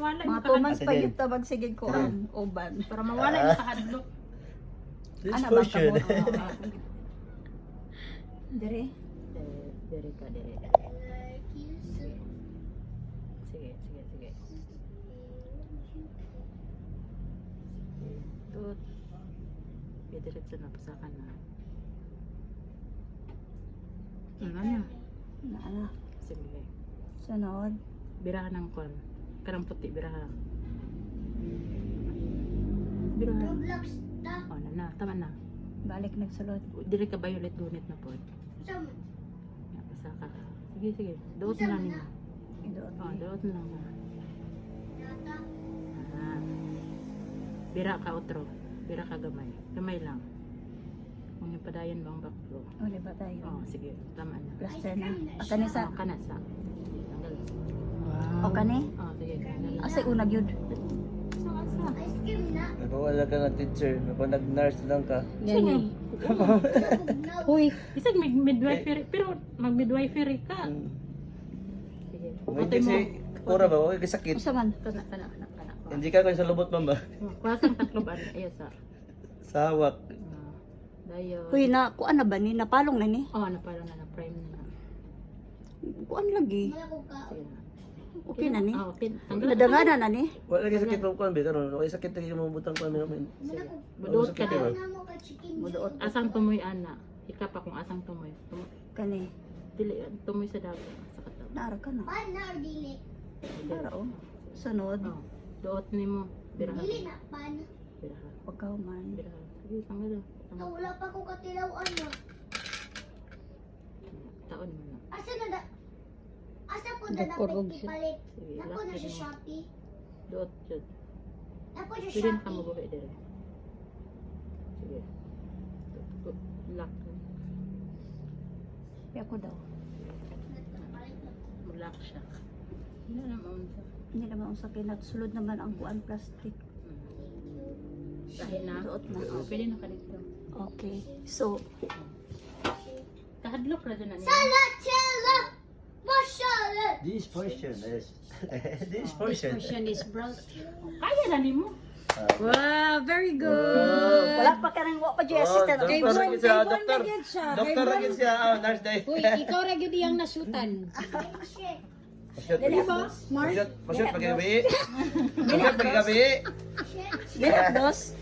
mawala Mga yung 2 months Ate pa Jen. yung tabag sige ko ang uban. Para mawala yung kahadlok. This Ano ba portion. kamot? Dire. Dire ka, dire. Sige, sige, sige. Tut. Diretso na, pasakan na. Ano na? Na ano? Sige. Sunod. Birahan ng kon. Karang puti, birahan. Birahan. Oh, na. Tama na. Balik nagsulod. Dili ka violet gunit na po. Pasaka. Sige, sige. Doot na lang nila. Idoon. Oh, doot na lang. Ah. Bira ka otro. Bira ka gamay. Gamay lang. Kung yung padayon bang baklo. Uli ba tayo? Oh, sige. Tama na. Plaster na. Akani sa. Oh, kanasa. Tanggal. O kani? Oh, sige. Tanggal. Asay unag yun. Asa. Nagpawala ka nga teacher. Nag-nurse lang ka. Gani. Huy. Isag midwifery. Pero mag-midwifery ka. Sige. May Patay mo. kasi kura ba? Okay, sakit. Isa man. Kana. Hindi ka kayo sa lubot, ma'am ba? Kwasang tatlo ba? Ayos sa. Sawak. Dayo. Huy na, kuan na ba ni? Napalong na ni? Oh, napala na prime na. Kuan lagi. Sige na. Okay na ni? Ah, okay. Tanggal. Nadangana na ni? Wala kayo sakit mo kuan, beto. Okay, sakit lagi mo butang kuan mo. Buduot ka Sakit, din. Buduot. Asang tumoy ana. Ika pa kung asang tumoy. Kani. Dili tumoy sa dagat sa kataw. Nara ka na. Nara o. Sunod. Oh. Duot nimo. Biraha. na, pan. Biraha. Pagkahuman. Biraha. Sige, tanggal. Wala pa ko katilawan na. Taon mo na. Asa na da? Asa po da Nakurog dapat siya. ipalit? Sige, Napo lock na din sa mo. Shopee. Duot jud. Napo sa Pwede na ka Shopee. mabuhay dire. Sige. Lock. Kaya ko daw. Mag-lock siya. Hindi na naman sa. Hindi naman ang sakit. Sulod naman ang kuan plastic. Dahil na. Duot na. Oh, pwede na ka dito. Okay. So, Kahadlok ra dyan na niya. Salatella! Mashallah! This portion is this portion. is brown. Kaya na nimo. Wow, very good. Wala pa ka nang pa dyan Oh, assistant. doktor lagi siya, doktor. Doktor lagi siya, nurse day. Uy, ikaw ra gyud iyang nasutan. Dili ba? Mark. Pasyon pag gabi. Pasyon pag gabi. Dili, boss.